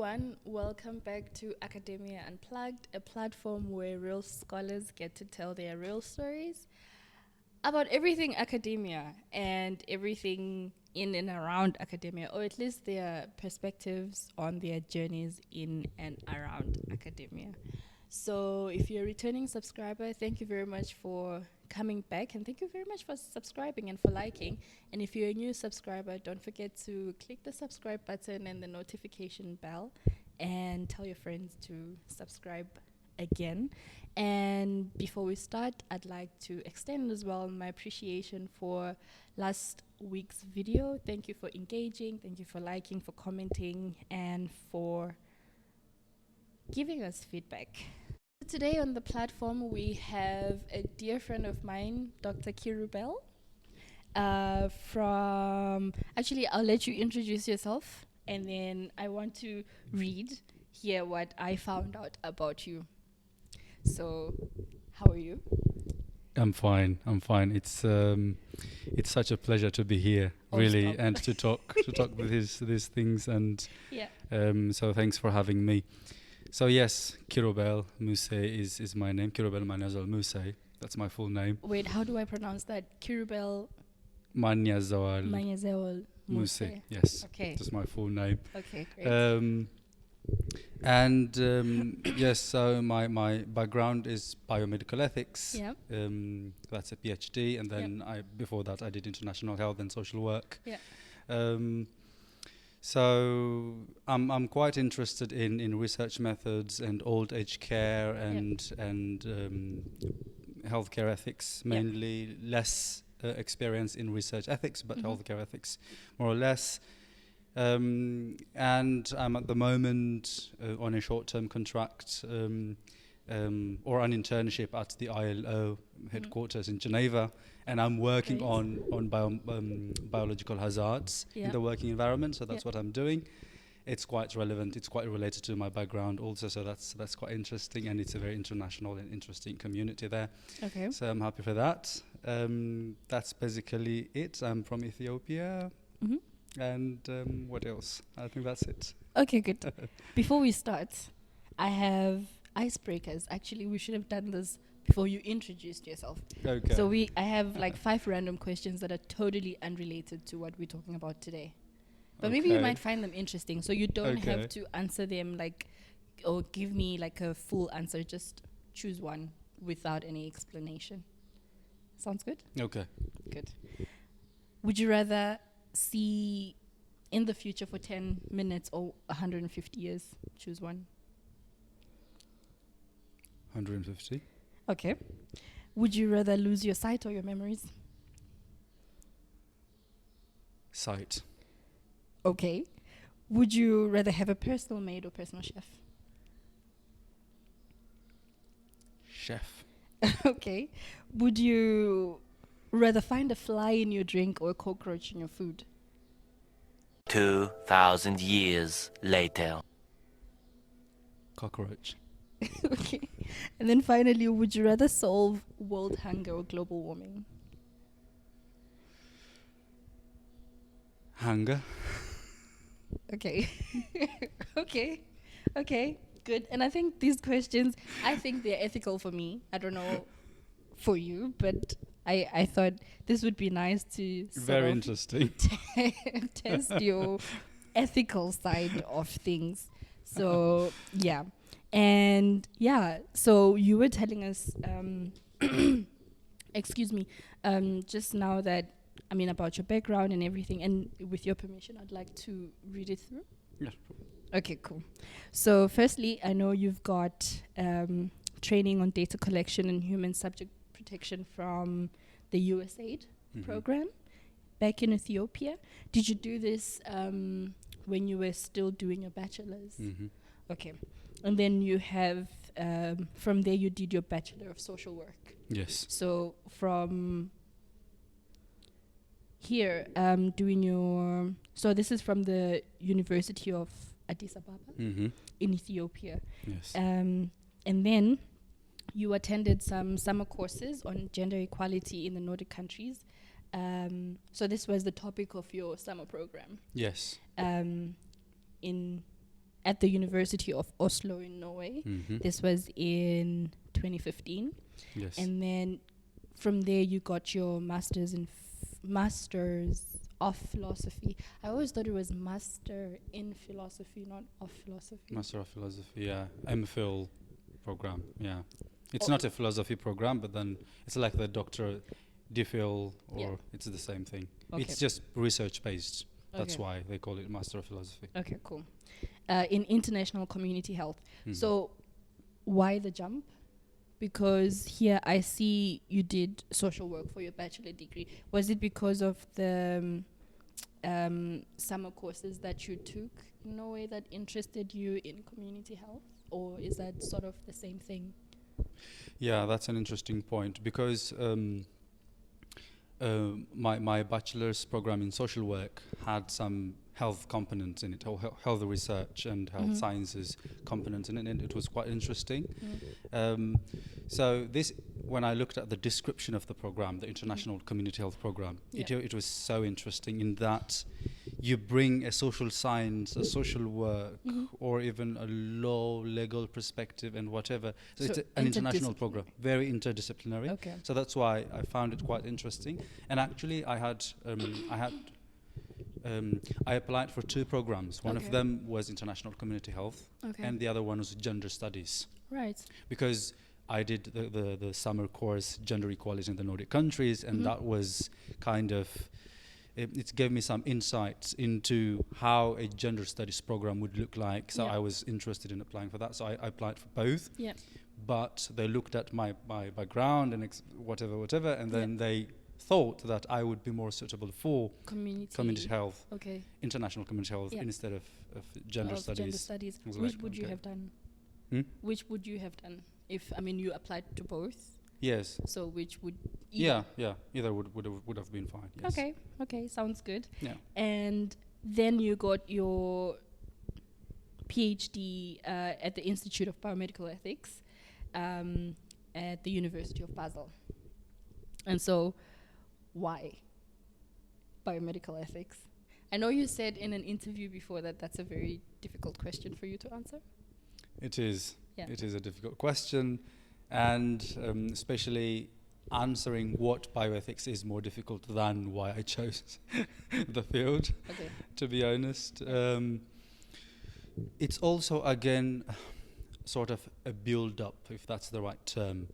everyone. Welcome back to Academia Unplugged, a platform where real scholars get to tell their real stories about everything academia and everything in and around academia, or at least their perspectives on their journeys in and around academia. So if you're a returning subscriber, thank you very much for coming back, and thank you very much for subscribing and for liking. And if you're a new subscriber, don't forget to click the subscribe button and the notification bell and tell your friends to subscribe again. And before we start, I'd like to extend as well my appreciation for last week's video. Thank you for engaging, thank you for liking, for commenting, and for giving us feedback. Today on the platform, we have a dear friend of mine, Dr. Kirubel. Actually, I'll let you introduce yourself, and then I want to read here what I found out about you. So, how are you? I'm fine. It's such a pleasure to be here, really, and to talk with these things. And so thanks for having me. So yes, Kirubel Mussie is my name. Kirubel Manyazewal Mussie. That's my full name. Wait, how do I pronounce that? Kirubel Manyazewal Mussie. Yes. Okay. That's my full name. Okay, great. Yes, so my background is biomedical ethics. Yeah. That's a PhD, and then before that I did international health and social work. Yeah. So I'm quite interested in research methods and old age care and healthcare ethics, mainly. Less experience in research ethics, but healthcare ethics more or less. And I'm at the moment on a short-term contract or an internship at the ILO headquarters in Geneva, and I'm working on biological hazards in the working environment. So that's what I'm doing. It's quite relevant. It's quite related to my background also. So that's quite interesting, and it's a very international and interesting community there. Okay. So I'm happy for that. That's basically it. I'm from Ethiopia. And what else? I think that's it. Okay, good. Before we start, I have icebreakers. Actually, we should have done this before you introduced yourself. Okay. So I have like 5 random questions that are totally unrelated to what we're talking about today. But maybe you might find them interesting. So you don't have to answer them or give me like a full answer. Just choose one without any explanation. Sounds good? Okay. Good. Would you rather see in the future for 10 minutes or 150 years? Choose one. 150. Okay. Would you rather lose your sight or your memories? Sight. Okay. Would you rather have a personal maid or personal chef? Chef. Okay. Would you rather find a fly in your drink or a cockroach in your food? 2,000 years later. Cockroach. Okay. And then finally, would you rather solve world hunger or global warming? Hunger. Okay. Okay. Good. And I think these questions, I think they're ethical for me. I don't know for you, but I thought this would be nice to very interesting test your ethical side of things. So yeah. And so you were telling us excuse me, just now that about your background and everything, and with your permission I'd like to read it through. Yeah. Okay, cool. So firstly, I know you've got training on data collection and human subject protection from the USAID program back in Ethiopia. Did you do this when you were still doing your bachelor's? Okay. And then you have, from there you did your Bachelor of Social Work. Yes. So from here, doing your, so this is from the University of Addis Ababa in Ethiopia. Yes. And then you attended some summer courses on gender equality in the Nordic countries. So this was the topic of your summer program. Yes. In at the University of Oslo in Norway. This was in 2015. Yes. And then from there you got your masters of philosophy. I always thought it was master in philosophy, not of philosophy. Master of Philosophy, yeah. MPhil program, yeah. It's not a philosophy program, but then it's like the Doctor DPhil, or it's the same thing. Okay. It's just research-based. That's Okay. why they call it Master of Philosophy. Okay, cool. In international community health. So why the jump? Because here I see you did social work for your bachelor degree. Was it because of the summer courses that you took in Norway that interested you in community health? Or is that sort of the same thing? Yeah, that's an interesting point, because my bachelor's program in social work had some health components in it, health research and health sciences components in it, and it was quite interesting. So this, when I looked at the description of the program, the International Community Health Program, it was so interesting in that you bring a social science, a social work, or even a law, legal perspective and whatever. So it's an international program, very interdisciplinary. Okay. So that's why I found it quite interesting. And actually I applied for 2 programs. One of them was International Community Health, and the other one was Gender Studies. Right. Because I did the summer course, Gender Equality in the Nordic countries, and that was kind of, it gave me some insights into how a gender studies program would look like. So I was interested in applying for that. So I applied for both. Yeah. But they looked at my background and whatever, and then they thought that I would be more suitable for community health, international community health, instead of gender studies. Gender studies. Which Which would you have done? Which would you have done? If, I mean, you applied to both. Yes. So which would either? Yeah. Either would have been fine. Yes. Okay, sounds good. Yeah. And then you got your PhD at the Institute of Biomedical Ethics at the University of Basel. And so, why biomedical ethics? I know you said in an interview before that that's a very difficult question for you to answer. It is. Yeah. It is a difficult question, and especially answering what bioethics is more difficult than why I chose the field, to be honest. It's also, again, sort of a build-up, if that's the right term.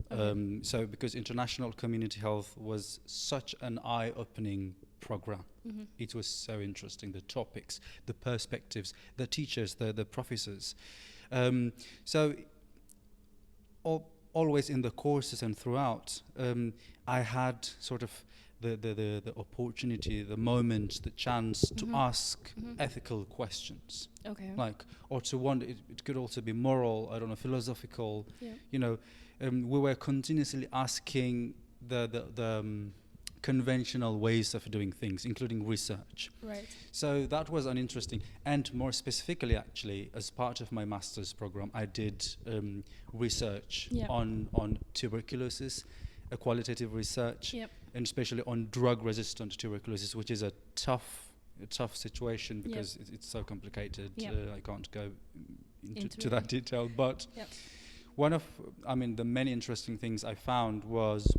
So because international community health was such an eye-opening program. It was so interesting, the topics, the perspectives, the teachers, the professors. So always in the courses and throughout, I had sort of the opportunity, the moment, the chance to ask ethical questions. Or to wonder, it could also be moral, I don't know, philosophical. You know, we were continuously asking the conventional ways of doing things, including research. Right. So that was uninteresting. And more specifically, actually, as part of my master's program, I did research on tuberculosis, a qualitative research, and especially on drug-resistant tuberculosis, which is a tough situation because it's so complicated. I can't go into that detail. But one of, the many interesting things I found was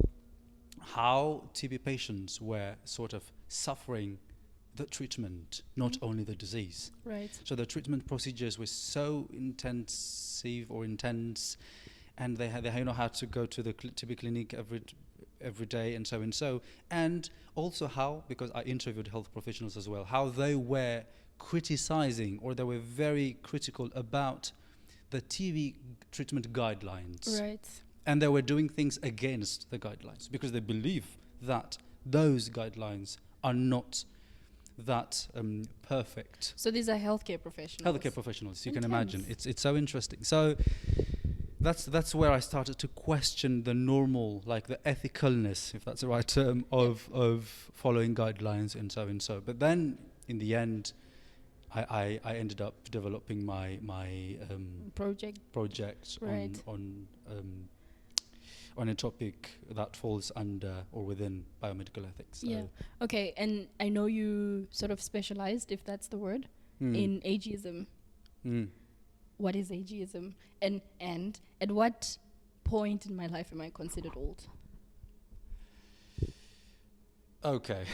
how TB patients were sort of suffering the treatment, not only the disease. Right. So the treatment procedures were so intense, and they had to go to the TB clinic every day, and so. And also how, because I interviewed health professionals as well, how they were criticizing, or they were very critical about the TB treatment guidelines. Right. And they were doing things against the guidelines because they believe that those guidelines are not that perfect. So these are healthcare professionals. Healthcare professionals, you can imagine. It's so interesting. So that's where I started to question the normal, like the ethicalness, if that's the right term, of following guidelines and so. But then in the end, I ended up developing my project right. on a topic that falls under or within biomedical ethics. So. Okay, and I know you sort of specialized, if that's the word, in ageism. what is ageism, and at what point in my life am I considered old? Okay.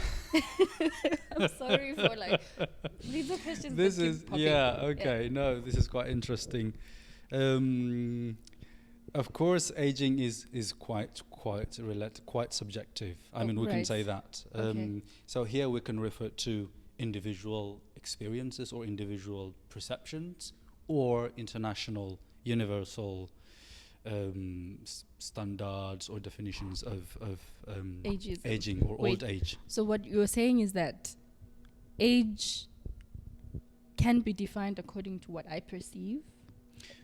I'm sorry for these are questions. This that keep is popping yeah. up. Okay. No, this is quite interesting. Of course, aging is quite subjective. I mean, we can say that. Okay. So here we can refer to individual experiences or individual perceptions or international universal standards or definitions of Ageism. aging or old age. So what you're saying is that age can be defined according to what I perceive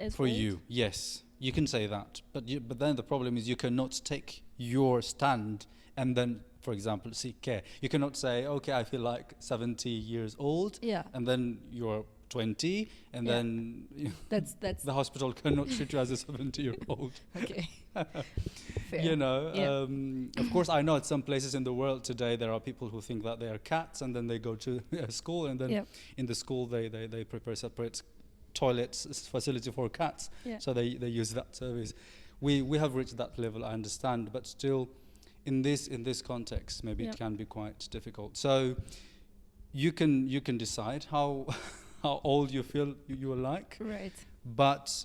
as For old? you, yes, you can say that. But then the problem is you cannot take your stand and then, for example, seek care. You cannot say, okay, I feel like 70 years old, Yeah. and then you're 20, and Yeah. then That's the hospital cannot treat you as a 70-year-old. okay. Fair. You know, Yeah. of course, I know at some places in the world today there are people who think that they are cats, and then they go to a school, and then Yeah. in the school they prepare separate toilets facility for cats, Yeah. so they use that service. We have reached that level, I understand, but still, in this context, maybe Yeah. it can be quite difficult. So you can decide how how old you feel you are like. Right. But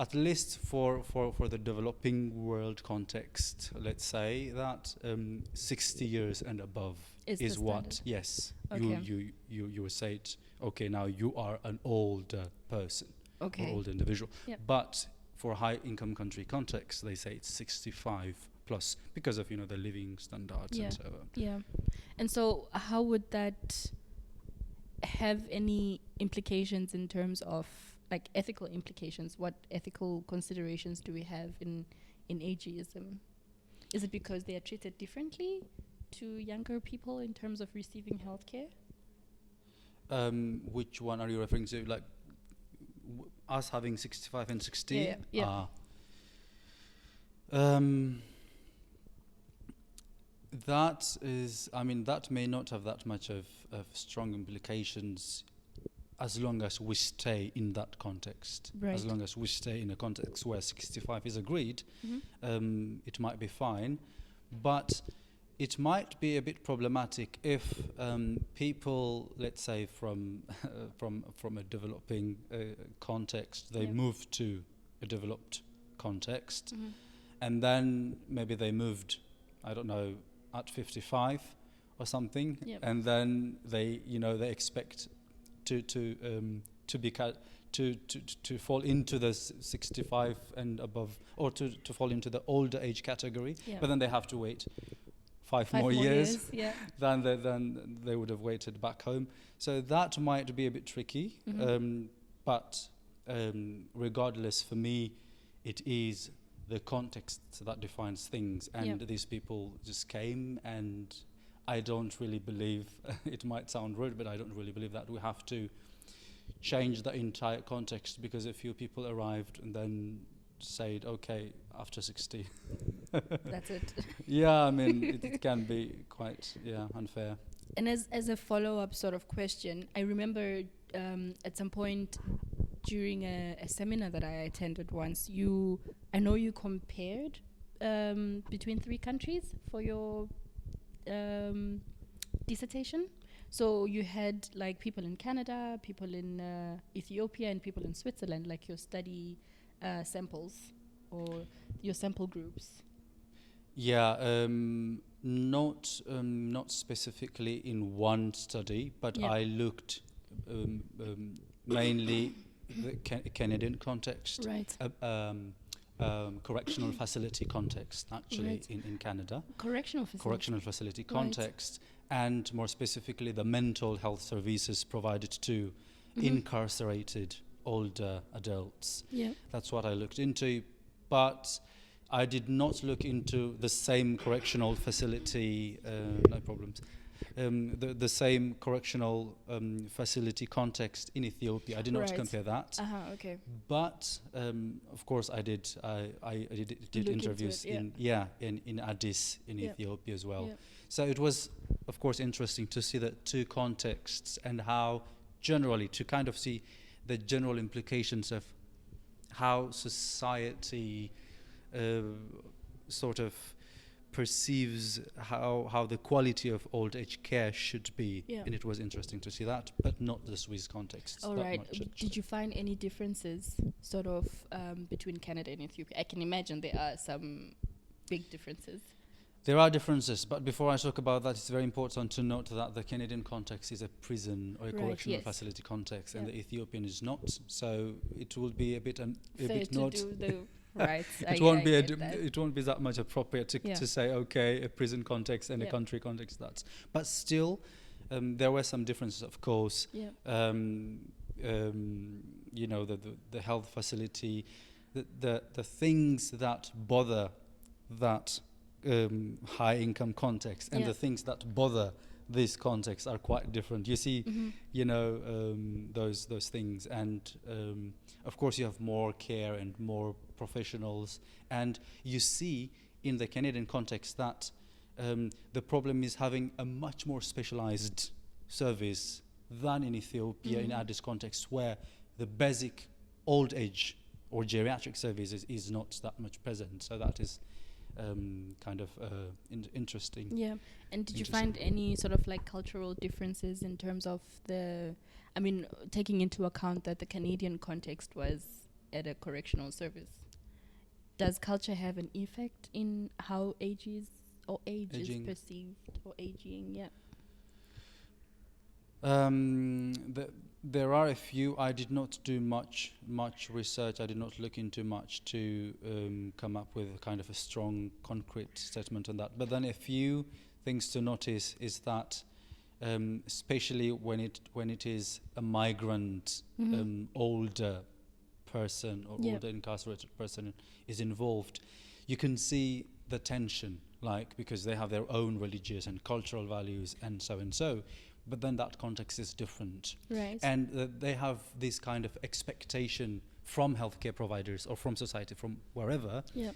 at least for the developing world context, let's say that 60 years and above Is is the what, standard. yes, Okay. you will say it, okay, now you are an older person Okay. or older individual. Yep. But for high income country context, they say it's 65 plus because of, the living standards Yeah. and so on. Yeah. And so how would that have any implications in terms of ethical implications? What ethical considerations do we have in ageism? Is it because they are treated differently to younger people in terms of receiving healthcare? Which one are you referring to? Like us having 65 and 60? Yeah. That is, that may not have that much of strong implications as long as we stay in that context. Right. As long as we stay in a context where 65 is agreed, it might be fine. But it might be a bit problematic if people, let's say from a developing context, they move to a developed context, and then maybe they moved, I don't know, at 55 or something, Yep. and then they expect to fall into the 65 and above, or to fall into the older age category, Yeah. but then they have to wait five more years Yeah. than they would have waited back home. So that might be a bit tricky. But regardless, for me, it is the context that defines things. And these people just came, and I don't really believe, it might sound rude, but I don't really believe that we have to change the entire context because a few people arrived and then said, okay, after 60. That's it. Yeah, it can be quite unfair. And as a follow-up sort of question, I remember at some point during a seminar that I attended once, I know you compared between 3 countries for your dissertation. So you had people in Canada, people in Ethiopia, and people in Switzerland, your study samples or your sample groups. Yeah, not specifically in one study, but I looked mainly the Canadian context, Right. Correctional facility context, actually, Right. in Canada. Correctional Facility context, and more specifically the mental health services provided to incarcerated older adults. Yeah. That's what I looked into, but I did not look into the same correctional facility, no problems, the same correctional facility context in Ethiopia. I did not Right. compare that. Okay. But of course, I did Look interviews into it, in Addis in Ethiopia as well. Yeah. So it was, of course, interesting to see the two contexts and how generally to kind of see the general implications of how society sort of perceives how the quality of old age care should be. Yeah. And it was interesting to see that, but not the Swiss context. All that right. much, Did you find any differences sort of between Canada and Ethiopia? I can imagine there are some big differences. There are differences, but before I talk about that, it's very important to note that the Canadian context is a prison or a Right, correctional yes. facility context, and Yeah. the Ethiopian is not. So it will be a bit Fair to not. do the right. It won't be that. it won't be that much appropriate Yeah. to say okay, a prison context and a Yeah. country context. But still, there were some differences, of course. Yeah. You know, the health facility, the things that bother that high income context and Yeah. the things that bother this context are quite different. You see, you know, those things, and of course you have more care and more professionals, and you see in the Canadian context that the problem is having a much more specialized service than in Ethiopia in Addis context, where the basic old age or geriatric services is not that much present. So that is kind of interesting. Yeah. And did you Interesting. find any sort of like cultural differences in terms of I mean, taking into account that the Canadian context was at a correctional service? Does culture have an effect in how age is Aging. perceived or aging? Yeah. There are a few. I did not do much research. I did not look into much to come up with a kind of a strong, concrete statement on that. But then a few things to notice is that, especially when it is a migrant, older person or Yeah. older incarcerated person is involved, you can see the tension, like, because they have their own religious and cultural values and so and so. But then that context is different. Right. And they have this kind of expectation from healthcare providers or from society, from wherever. Yeah.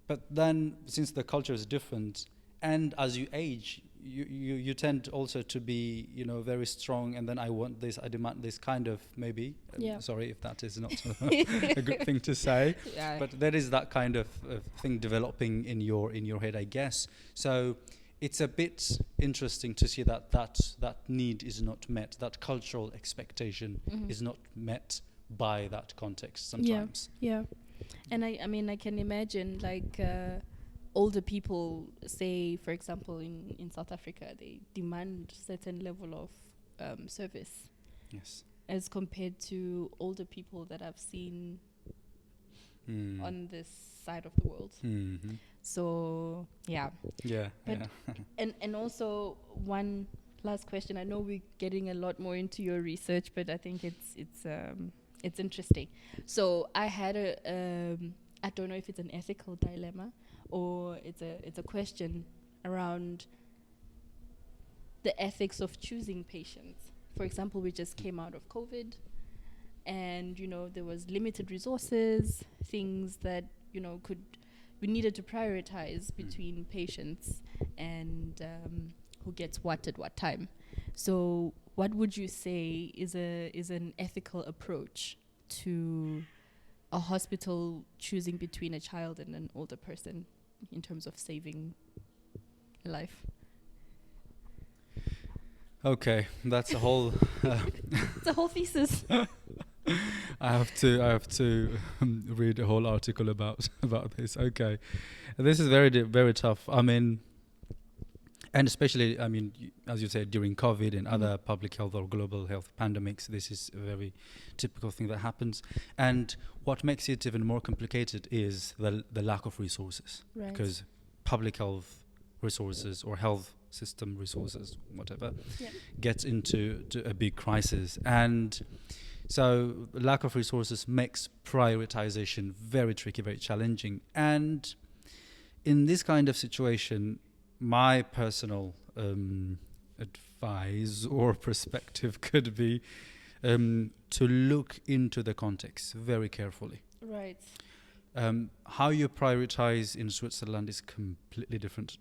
But then, since the culture is different, and as you age, you tend also to be, you know, very strong. And then I want this, I demand this kind of maybe. Yeah. Sorry if that is not a good thing to say. Yeah. But there is that kind of thing developing in your head, I guess. So it's a bit interesting to see that need is not met, that cultural expectation is not met by that context sometimes. Yeah. And I mean, I can imagine like older people, say, for example, in South Africa, they demand certain level of service Yes. as compared to older people that I've seen on this side of the world. Mm-hmm. So, yeah. Yeah. But Yeah. And also one last question. I know we're getting a lot more into your research, but I think it's interesting. So I had I don't know if it's an ethical dilemma or it's a question around the ethics of choosing patients. For example, we just came out of COVID, and you know there was limited resources, things that we needed to prioritize between patients and who gets what at what time. So what would you say is an ethical approach to a hospital choosing between a child and an older person in terms of saving a life? Okay, that's a whole. It's a whole thesis. I have to read a whole article about this. Okay, this is very tough. I mean, and especially, I mean, as you said, during COVID and other public health or global health pandemics, this is a very typical thing that happens. And what makes it even more complicated is the lack of resources, Right. because public health resources or health system resources, whatever, gets into a big crisis. And so lack of resources makes prioritization very tricky, very challenging. And in this kind of situation, my personal advice or perspective could be to look into the context very carefully. Right. How you prioritize in Switzerland is completely different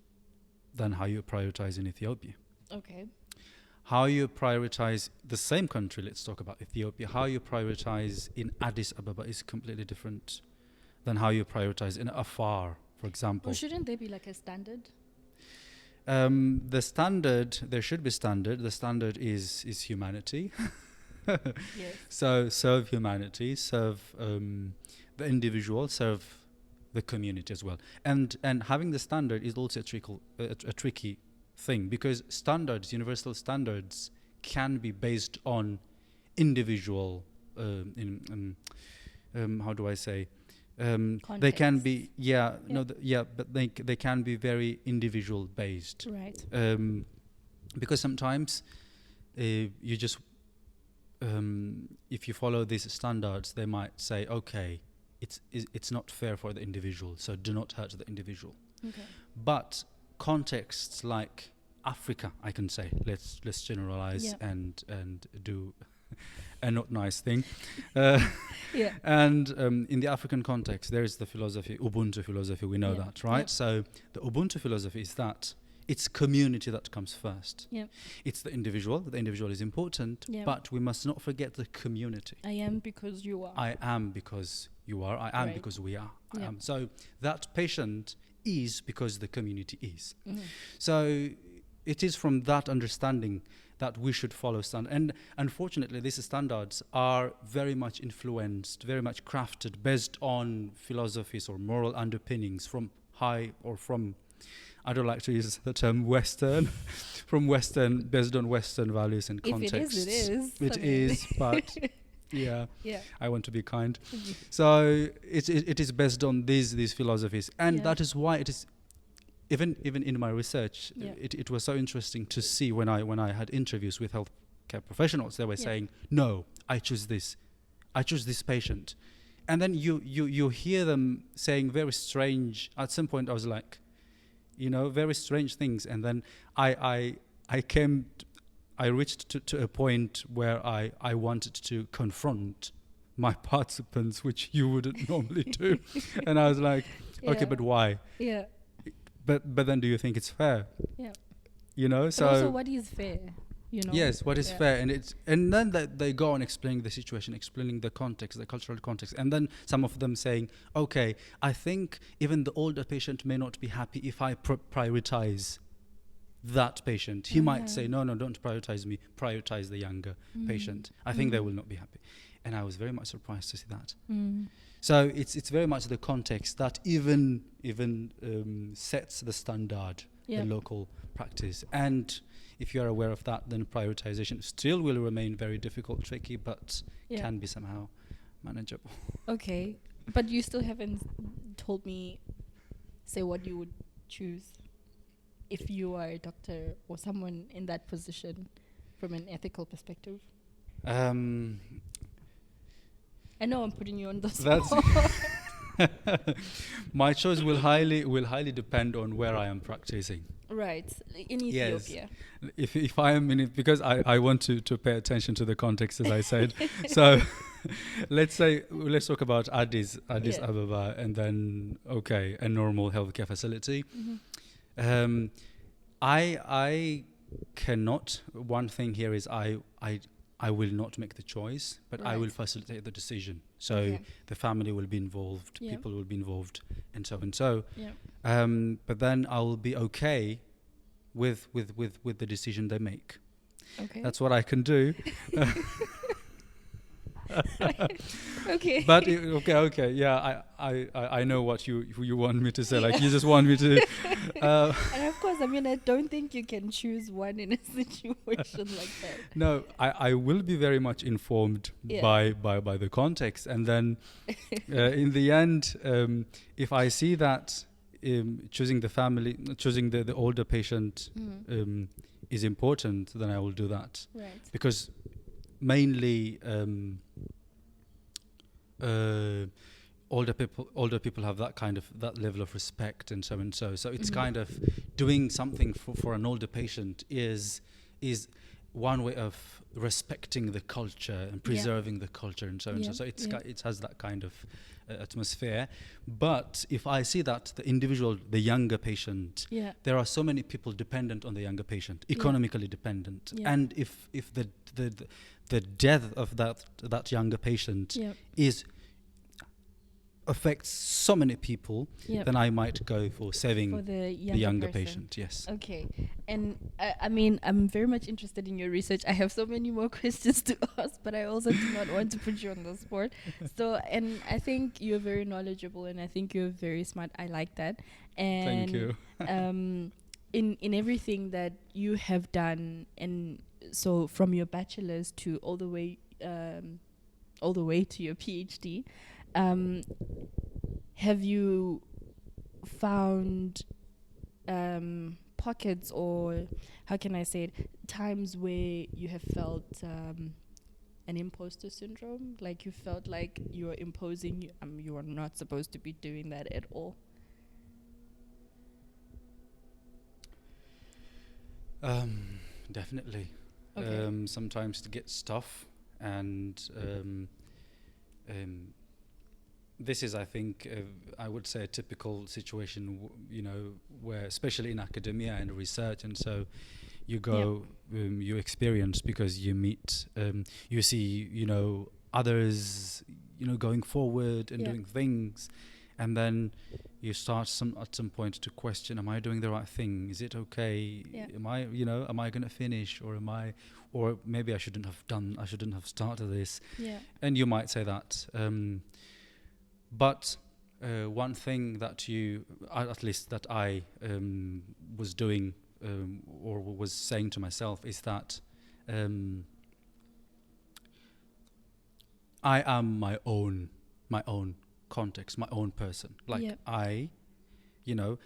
than how you prioritize in Ethiopia. Okay. how you prioritize the same country, let's talk about Ethiopia, how you prioritize in Addis Ababa is completely different than how you prioritize in Afar, for example. Well, shouldn't there be like a standard? The standard, there should be standard. The standard is humanity. Yes. So serve humanity, serve the individual, serve the community as well. And having the standard is also a tricky thing, because standards, universal standards, can be based on individual. How do I say? They can be, but they can be very individual based. Right. Because sometimes you just if you follow these standards, they might say, okay, it's not fair for the individual, so do not hurt the individual. Okay. But contexts like Africa, I can say, let's generalize and do a not nice thing. Yeah. And in the African context, there is the philosophy, Ubuntu philosophy, we know that, right? Yeah. So the Ubuntu philosophy is that it's community that comes first. Yeah. It's the individual is important, but we must not forget the community. I am because you are. I am because you are, I am Right. because we are. I Yeah. am. So that patient is because the community is. Mhm. So it is from that understanding that we should follow standards. And unfortunately, these standards are very much influenced, very much crafted based on philosophies or moral underpinnings from high or from, I don't like to use the term Western, from Western, based on Western values and contexts. If it is, It is, but yeah, I want to be kind. So it is based on these philosophies. And that is why it is, even in my research, it was so interesting to see when I had interviews with healthcare professionals, they were saying, no, I choose this patient. And then you hear them saying very strange, at some point I was like, very strange things. And then I reached to a point where I wanted to confront my participants, which you wouldn't normally do. And I was like, okay, but why? Yeah. But then do you think it's fair? Yeah. So But also, what is fair? Yes, what is fair? And then they go on explaining the situation, explaining the context, the cultural context, and then some of them saying, okay, I think even the older patient may not be happy if I prioritize that patient. He might say, no, don't prioritize me, prioritize the younger patient. I think they will not be happy. And I was very much surprised to see that. So it's very much the context that even sets the standard, the local practice. And if you are aware of that, then prioritization still will remain very difficult, tricky, but can be somehow manageable. Okay, but you still haven't told me, say, what you would choose if you are a doctor or someone in that position from an ethical perspective. I know I'm putting you on the spot. My choice will highly depend on where I am practicing. Right, in Ethiopia. Yes. If I am in it, because I want to pay attention to the context, as I said. So let's talk about Addis Ababa, and then a normal healthcare facility. I cannot. One thing here is I will not make the choice, but I will facilitate the decision. So the family will be involved, people will be involved, and so and so. But then I will be okay with the decision they make. Okay. That's what I can do. Okay. But okay. Yeah, I know what you want me to say. Like you just want me to. And of course, I don't think you can choose one in a situation like that. No, I will be very much informed by the context, and then in the end, if I see that choosing the older patient is important, then I will do that. Right. Because mainly older people have that level of respect and so so it's kind of doing something for an older patient is one way of respecting the culture and preserving the culture and so on. So it's it has that kind of atmosphere. But if I see that the individual, the younger patient, there are so many people dependent on the younger patient, economically dependent, and if the death of that younger patient is affects so many people, then I might go for saving the younger patient. Yes. Okay. And I mean, I'm very much interested in your research. I have so many more questions to ask, but I also do not want to put you on the spot. So, and I think you're very knowledgeable, and I think you're very smart. I like that. And thank you. In everything that you have done, and so from your bachelor's to all the way to your PhD, have you found pockets, or how can I say it, times where you have felt an imposter syndrome, like you felt like you are imposing, you are not supposed to be doing that at all? Definitely. Okay. Sometimes to get stuff, and this is, I think, I would say a typical situation, where, especially in academia and research, and so you go, you experience, because you meet, you see, others, going forward and doing things, and then you start at some point to question: am I doing the right thing? Is it okay? Am I going to finish, or maybe I shouldn't have started this. And you might say that. But one thing that at least that I was doing, or was saying to myself, is that I am my own context, my own person. Like I know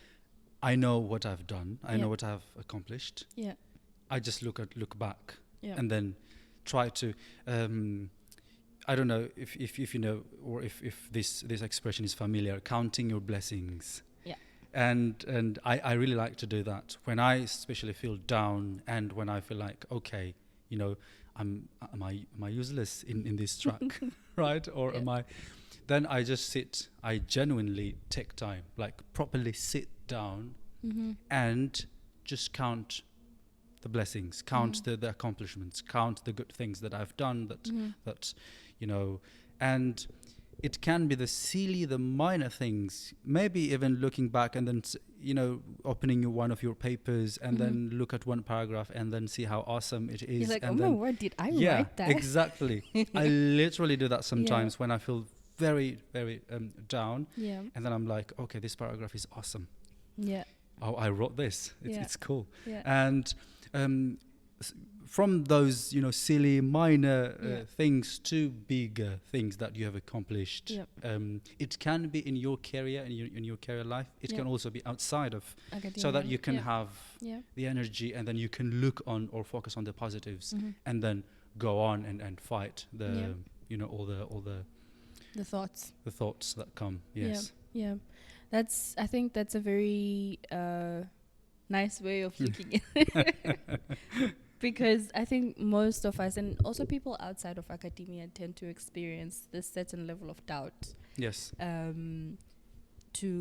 what I've done. I know what I've accomplished. I just look back and then try to. I don't know if you know, or if this expression is familiar, counting your blessings. And I really like to do that when I especially feel down, and when I feel like, okay, am I useless in this track, right? Or am I? Then I just sit. I genuinely take time, like properly sit down, and just count the blessings, count the accomplishments, count the good things that I've done. That and it can be the silly, the minor things. Maybe even looking back and then opening one of your papers and then look at one paragraph and then see how awesome it is. You're like, and oh my word, did I write that? Exactly. I literally do that sometimes when I feel very, very down. And then I'm like, okay, this paragraph is awesome. Oh, I wrote this. It's cool. And from those, silly, minor things to bigger things that you have accomplished. It can be in your career, in your career life. It can also be outside of, academia, so that you can have the energy, and then you can look on or focus on the positives, and then go on and fight the, all the thoughts that come. Yes. I think that's a very nice way of looking at it. Because I think most of us, and also people outside of academia, tend to experience this certain level of doubt. Yes. To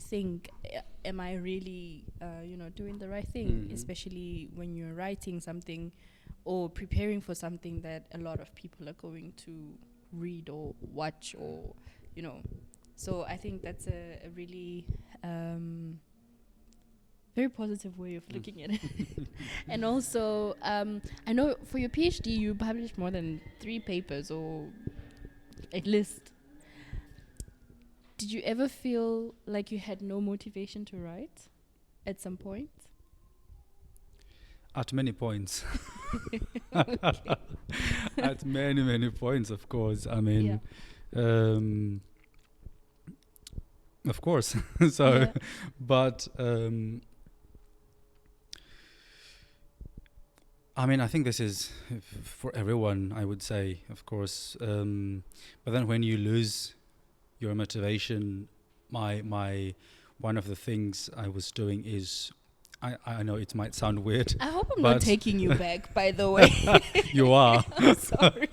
think, am I really, doing the right thing? Especially when you're writing something or preparing for something that a lot of people are going to read or watch, or So I think that's a really very positive way of looking at it. And also, I know for your PhD, you published more than 3 papers, or at least. Did you ever feel like you had no motivation to write at some point? At many points. At many, many points, of course. I mean, of course. So, but I mean, I think this is for everyone, I would say, of course. But then when you lose your motivation, my one of the things I was doing is I know it might sound weird. I hope I'm but not taking you back, by the way. You are. I'm sorry.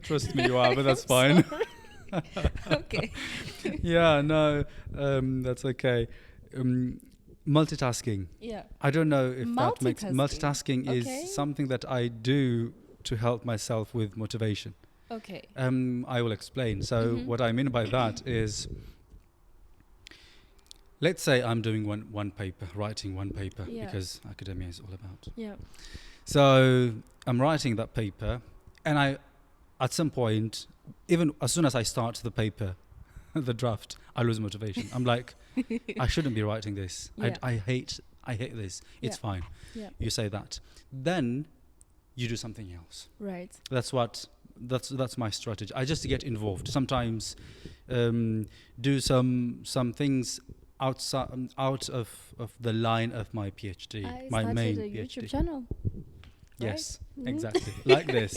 Trust me, you are, but that's I'm fine. Okay. Yeah, no, that's okay. Multitasking. Yeah. I don't know if that makes Multitasking. multitasking Okay. is something that I do to help myself with motivation. Okay. I will explain. So Mhm. what I mean by that is, let's say I'm doing one paper, writing one paper, Yeah. because academia is all about. Yeah. So I'm writing that paper, and I, at some point, even as soon as I start the paper, the draft, I lose motivation. I'm like, I shouldn't be writing this. Yeah. I hate this. It's Yeah. fine. Yeah. You say that. Then you do something else. Right. That's my strategy. I just get involved. Sometimes do some things outside out of the line of my PhD, I my started main a PhD. YouTube channel. Yes, Mhm. exactly. Like this.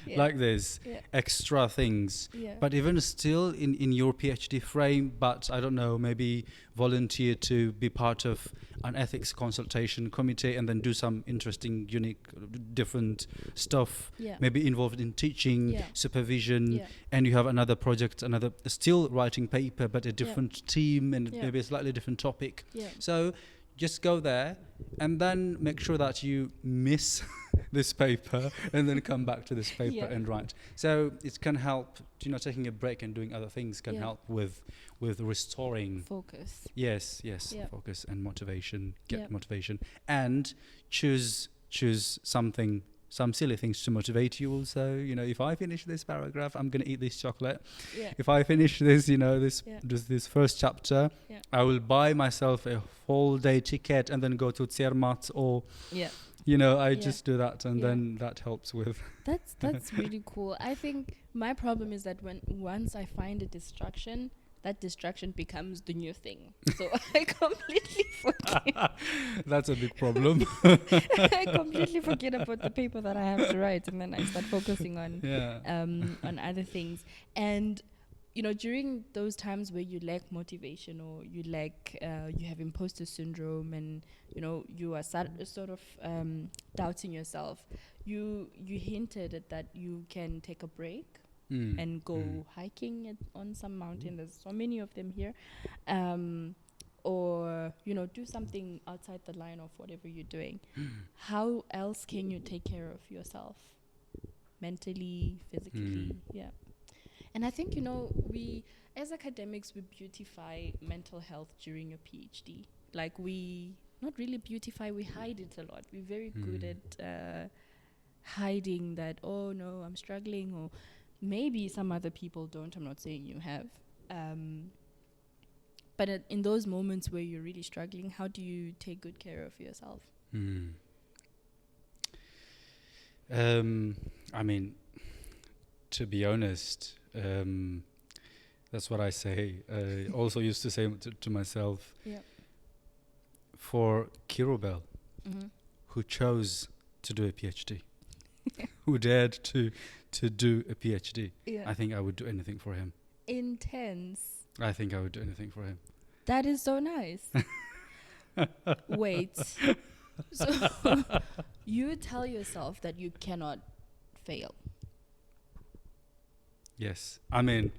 Yeah. Like this. Yeah. Extra things. Yeah. But even still in your PhD frame, but I don't know, maybe volunteer to be part of an ethics consultation committee and then do some interesting, unique, different stuff. Yeah. Maybe involved in teaching, Yeah. supervision, Yeah. and you have another project, still writing paper, but a different team and Yeah. maybe a slightly different topic. Yeah. So just go there and then make sure that you miss this paper and then come back to this paper Yeah. and write. So it can help, taking a break and doing other things can Yeah. help with restoring. Focus. Yes, Yeah. focus and motivation, Yeah. get motivation, and choose some silly things to motivate you also. If I finish this paragraph, I'm going to eat this chocolate. Yeah. If I finish this, Yeah. this first chapter, Yeah. I will buy myself a whole day ticket and then go to Zermatt, or Yeah. I Yeah. just do that, and Yeah. then that helps with. That's really cool. I think my problem is that once I find a distraction, that distraction becomes the new thing. So I completely forget. That's a big problem. I completely forget about the paper that I have to write, and then I start focusing on Yeah. on other things. And during those times where you lack motivation, or you have imposter syndrome, and you are sort of doubting yourself, you hinted at that you can take a break and go hiking on some mountain. There's so many of them here. Or do something outside the line of whatever you're doing. How else can you take care of yourself mentally, physically? Yeah. And I think we as academics, we beautify mental health during a PhD. Like, we not really beautify, we hide it a lot. We're very good at hiding that, oh no, I'm struggling, or maybe some other people don't. I'm not saying you have. But in those moments where you're really struggling, how do you take good care of yourself? I mean, to be honest, that's what I say. Also used to say to myself, Yeah. for Kirubel, who chose to do a PhD, who dared to do a PhD, Yeah. I think I would do anything for him. Intense. I think I would do anything for him. That is so nice. Wait. So you tell yourself that you cannot fail. Yes. I mean,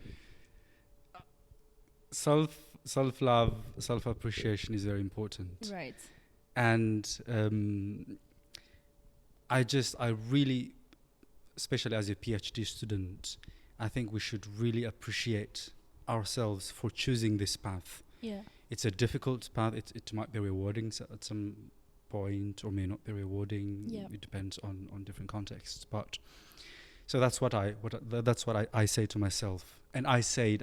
self-love, self-appreciation is very important. Right. And I really, especially as a PhD student, I think we should really appreciate ourselves for choosing this path. Yeah. It's a difficult path. It might be rewarding at some point, or may not be rewarding. Yeah. It depends on different contexts. But so that's what I say to myself, and I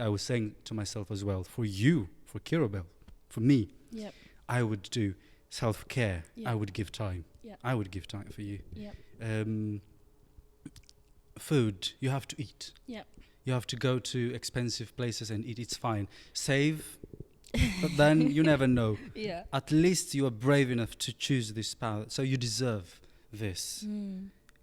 was saying to myself as well. For you, for Kirubel, for me, Yep. I would do self-care. Yeah. I would give time. Yeah. I would give time for you. Yep. Food, you have to eat. Yep. You have to go to expensive places and eat. It's fine. Save, but then you never know. Yeah. At least you are brave enough to choose this path, so you deserve this.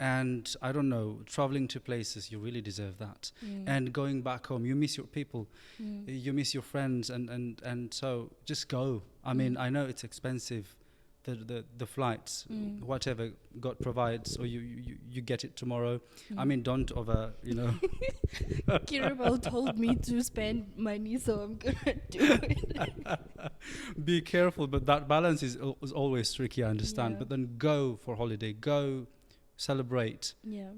And I don't know, traveling to places, you really deserve that. And going back home, you miss your people, you miss your friends, and so just go. I mean, I know it's expensive, the flights, whatever God provides, or you get it tomorrow. I mean, don't Kirubel told me to spend money, so I'm gonna do it. Be careful, but that balance is always tricky, I understand. Yeah. But then go for holiday, go celebrate. Yeah.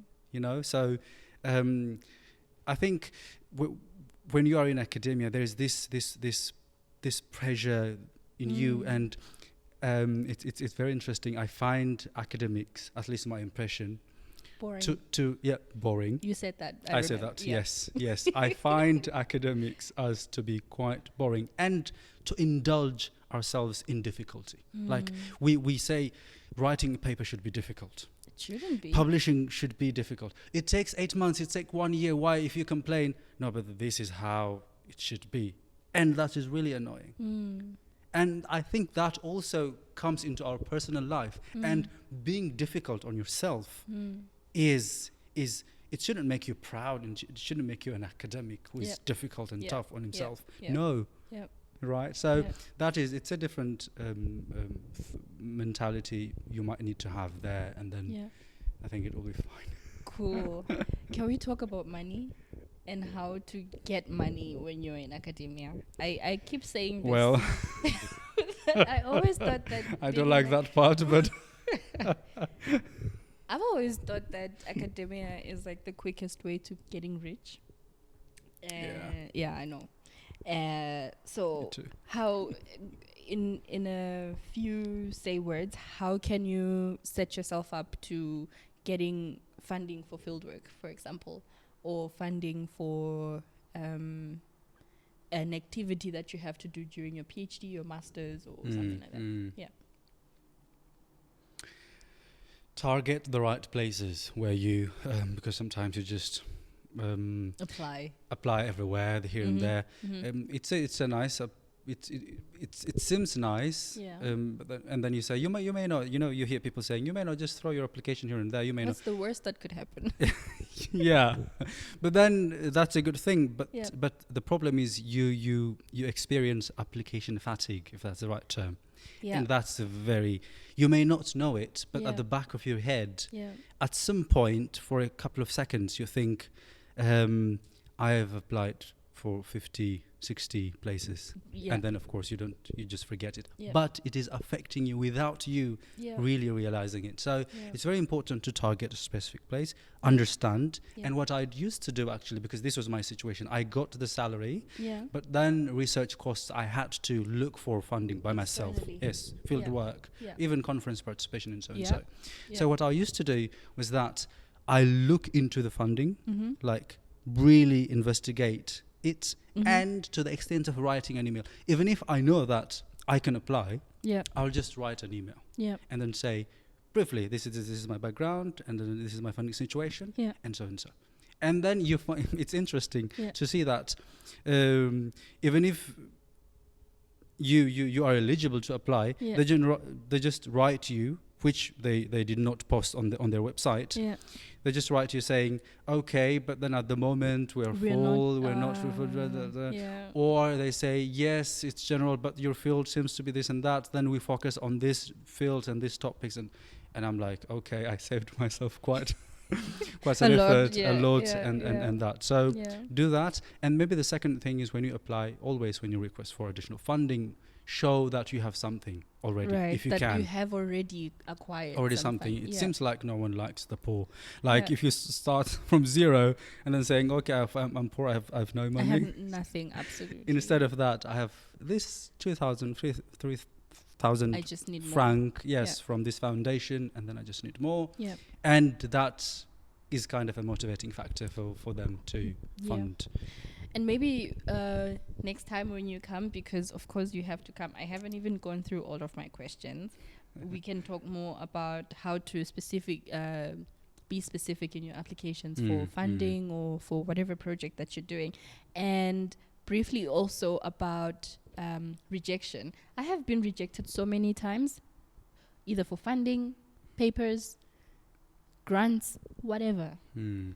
So I think when you are in academia, there is this pressure in you, and it's very interesting. I find academics, at least my impression, Boring. boring. You said that. I said remember. that. Yeah. Yes. I find academics as to be quite boring, and to indulge ourselves in difficulty. Like we say, writing a paper should be difficult. It shouldn't be. Publishing should be difficult. It takes 8 months. It takes 1 year. Why, if you complain? No, but this is how it should be, and that is really annoying. And I think that also comes into our personal life. And being difficult on yourself is it shouldn't make you proud, and it shouldn't make you an academic who is difficult and tough on himself. No. Yep. Right. So it's a different mentality you might need to have there, and then I think it will be fine. Cool. Can we talk about money and how to get money when you're in academia? I keep saying this. Well, I always thought that I don't like that part, but I've always thought that academia is like the quickest way to getting rich. Yeah, I know. So Me too. how, in a few words, how can you set yourself up to getting funding for fieldwork, for example, or funding for an activity that you have to do during your PhD or master's or something like that? Yeah. Target the right places where you, because sometimes you just apply everywhere, here and there. It's a nice. It seems nice. Yeah. And then you say you may not. You hear people saying you may not just throw your application here and there. You may What's the worst that could happen? Yeah, but then that's a good thing. But Yeah. but the problem is you experience application fatigue, if that's the right term. Yeah. And that's you may not know it, but Yeah. at the back of your head, Yeah. at some point, for a couple of seconds, you think, I have applied for 50, 60 places. Yeah. And then, of course, you just forget it. Yeah. But it is affecting you without you Yeah. really realizing it. So Yeah. it's very important to target a specific place, understand. Yeah. And what I used to do, actually, because this was my situation, I got the salary, Yeah. but then research costs, I had to look for funding by myself. Externally. Yes, field Yeah. work, Yeah. even conference participation and so and Yeah. so. Yeah. So what I used to do was that I look into the funding, Mm-hmm. like really investigate it, Mhm. and to the extent of writing an email. Even if I know that I can apply, Yeah. I'll just write an email Yeah. and then say, briefly, this is my background, and then this is my funding situation, Yeah. and so and so. And then you find it's interesting Yeah. to see that even if you are eligible to apply, Yeah. they just write you, which they did not post on their website. Yeah. They just write you saying, okay, but then at the moment we're full, we're not full, Yeah. or they say, yes, it's general, but your field seems to be this and that, then we focus on this field and these topics, and I'm like, okay, I saved myself quite an effort, a lot, and that. So Yeah. do that. And maybe the second thing is, when you apply, always when you request for additional funding, show that you have something already, Right. if you that can. you have already acquired. Already some something. fund. It Yeah. seems like no one likes the poor. Like Yeah. if you start from zero and then saying, okay, I'm poor, I have no I money. have nothing, absolutely. Instead of that, I have this 2,000, 3,000 I just need more. franc, yes, Yeah. from this foundation, and then I just need more. Yeah. And that is kind of a motivating factor for them to Yeah. fund. And maybe next time when you come, because of course you have to come. I haven't even gone through all of my questions. We can talk more about how to be specific in your applications for funding or for whatever project that you're doing. And briefly also about rejection. I have been rejected so many times, either for funding, papers, grants, whatever. Mm.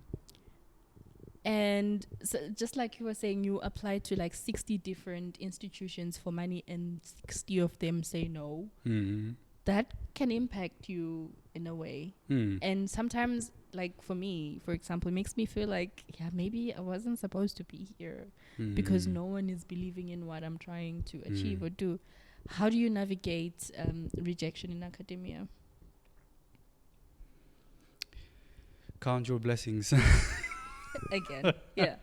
And so just like you were saying, you apply to like 60 different institutions for money and 60 of them say no. Mm. That can impact you in a way. Mm. And sometimes, like for me, for example, it makes me feel like, yeah, maybe I wasn't supposed to be here because no one is believing in what I'm trying to achieve or do. How do you navigate rejection in academia? Count your blessings. Again, yeah.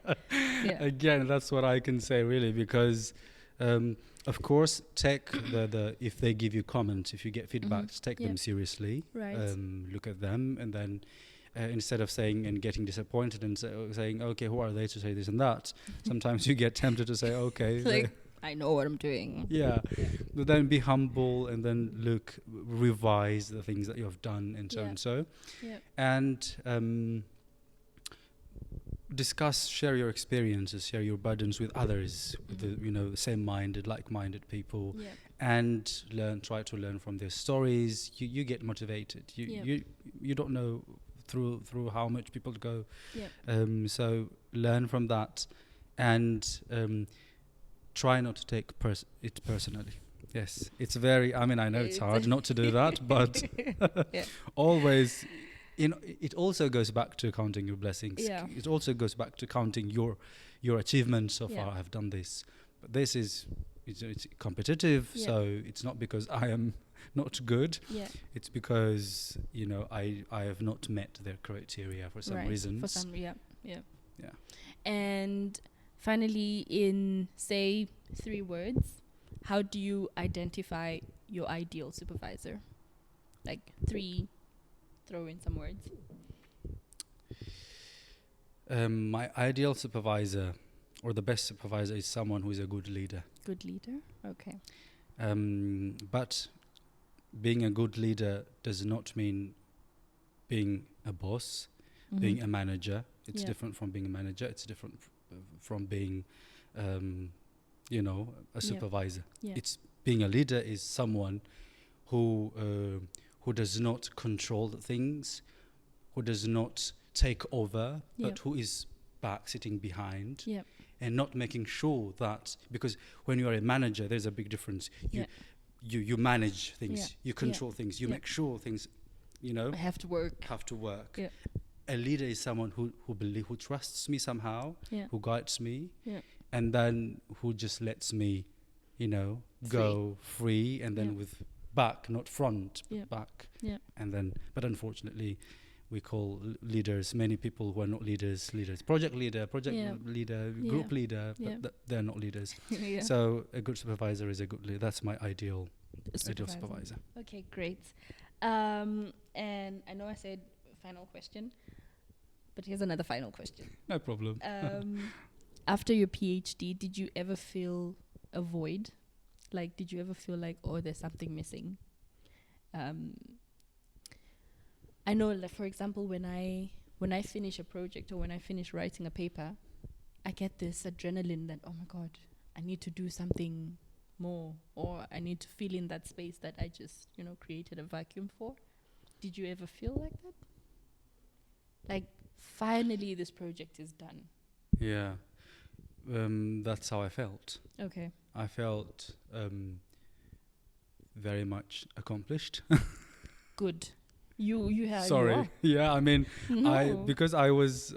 Again, that's what I can say really, because of course take the if they give you comments, if you get feedbacks, take them seriously. Right. Look at them, and then instead of saying and getting disappointed and saying, okay, who are they to say this and that, sometimes you get tempted to say, okay, like, I know what I'm doing. yeah. But then be humble and then revise the things that you have done and so and so. Yeah. And share your experiences, share your burdens with others, with the same-minded, like-minded people, and try to learn from their stories. You get motivated. You don't know through how much people go. So learn from that, and try not to take it personally. Yes, it's very. I mean, I know it's hard not to do that, but always. It also goes back to counting your blessings. Yeah. It also goes back to counting your achievements so far. I've done this, but this is it's competitive. So it's not because I am not good. Yeah. It's because I have not met their criteria for some reasons. For some, yeah. And finally, in say 3 words, how do you identify your ideal supervisor? Like 3. Throw in some words. My ideal supervisor, or the best supervisor, is someone who is a good leader. Good leader, okay. But being a good leader does not mean being a boss, being a manager. It's different from being a manager. It's different from being, a supervisor. It's being a leader is someone who does not control things, who does not take over, but who is sitting behind, and not making sure that, because when you are a manager, there's a big difference. You manage things, you control things, you make sure things, have to work. Yeah. A leader is someone who trusts me somehow, who guides me, and then who just lets me, go free, and then with back, not front, but back. Yeah. And then, but unfortunately, we call leaders, many people who are not leaders, project leader, group leader, but they're not leaders. So a good supervisor is a good leader. That's my ideal supervisor. Okay, great. And I know I said final question, but here's another final question. No problem. After your PhD, did you ever feel a void? Like, did you ever feel like, oh, there's something missing? I know, like, for example, when I finish a project or when I finish writing a paper, I get this adrenaline that, oh my God, I need to do something more, or I need to fill in that space that I just, created a vacuum for. Did you ever feel like that? Like, finally, this project is done. Yeah, that's how I felt. Okay. I felt very much accomplished. Good. You have. Sorry. Yeah, I mean, because I was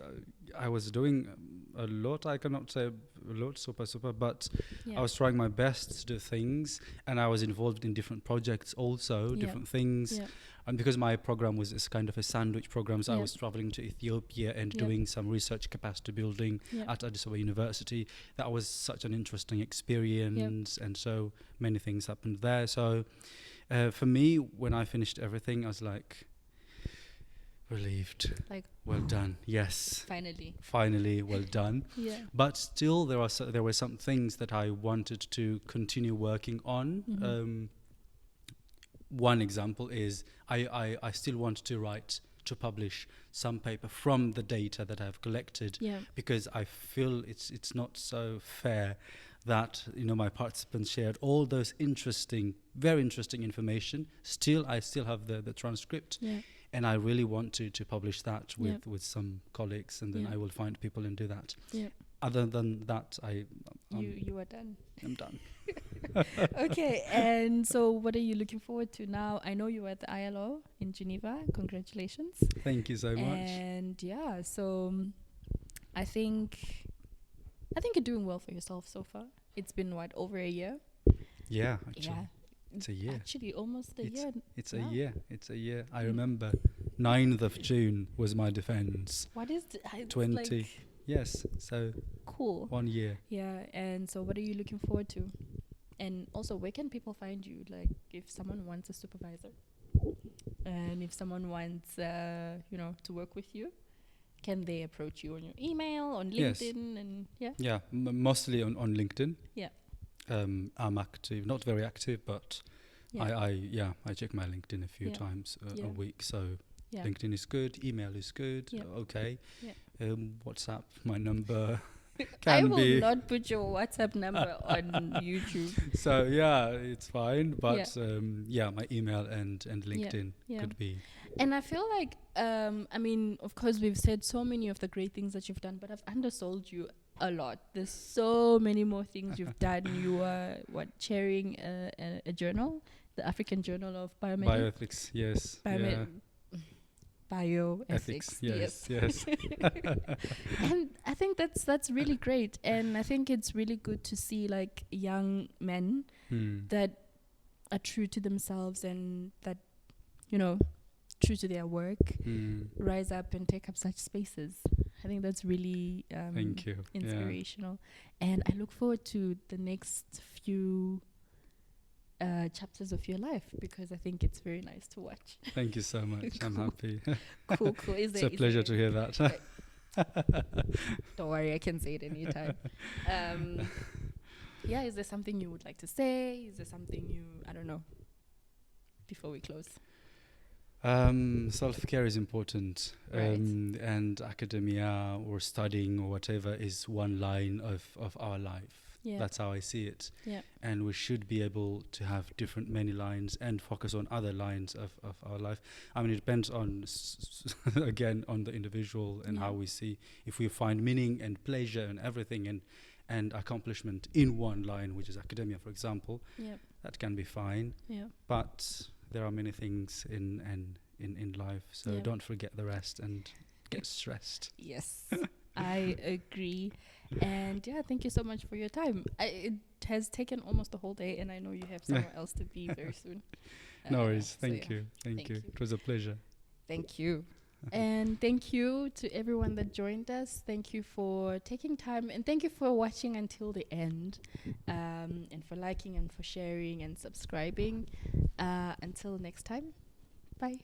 doing a lot. I cannot say a lot, super, but I was trying my best to do things, and I was involved in different projects also, different things. Yeah. And because my program was this kind of a sandwich program, so I was traveling to Ethiopia and doing some research capacity building at Addis Ababa University. That was such an interesting experience, and so many things happened there. So for me, when I finished everything, I was like, relieved. Like, well done. Yes. Finally, well done. Yeah. But still, there were some things that I wanted to continue working on. Mm-hmm. One example is I still want to publish some paper from the data that I've collected, because I feel it's not so fair that my participants shared all those very interesting information. I still have the transcript, and I really want to publish that with some colleagues, and then I will find people and do that. Other than that, you are done. I'm done. Okay, and so what are you looking forward to now? I know you were at the ILO in Geneva. Congratulations. Thank you so much. And yeah, so I think you're doing well for yourself so far. It's been over a year? Yeah, actually. Yeah. It's a year. Actually, almost a year. It's a year. It's a year. I remember 9th of June was my defense. What is 20. Yes, so cool. 1 year. Yeah, and so what are you looking forward to? And also, where can people find you? Like, if someone wants a supervisor, and if someone wants, to work with you, can they approach you on your email, on LinkedIn, and Yeah, mostly on LinkedIn. Yeah. I'm active, not very active, but I check my LinkedIn a few times a week. So LinkedIn is good, email is good. Okay. Yeah. WhatsApp, my number. I will not put your WhatsApp number on YouTube. So it's fine, but my email and LinkedIn could be. And I feel like, of course, we've said so many of the great things that you've done, but I've undersold you a lot. There's so many more things you've done. You are chairing a journal, the African Journal of Bioethics. Yes. Bioethics. Yes. And I think that's really great, and I think it's really good to see like young men that are true to themselves and that true to their work rise up and take up such spaces. I think that's really thank you. Inspirational, and I look forward to the next few chapters of your life, because I think it's very nice to watch. Thank you so much. I'm happy. Cool. It's a pleasure to hear that. Don't worry, I can say it anytime. Is there something you would like to say? Is there something I don't know, before we close? Self-care is important, and academia or studying or whatever is one line of our life. That's how I see it. And we should be able to have many lines and focus on other lines of our life. I mean, it depends on again on the individual and how we see. If we find meaning and pleasure and everything and accomplishment in one line, which is academia, for example, that can be fine. But there are many things in life, so don't forget the rest and get stressed. Yes, I agree. And thank you so much for your time. It has taken almost the whole day, and I know you have somewhere else to be very soon. No worries. Thank you. It was a pleasure. Thank you. And thank you to everyone that joined us. Thank you for taking time, and thank you for watching until the end, and for liking and for sharing and subscribing. Until next time, bye.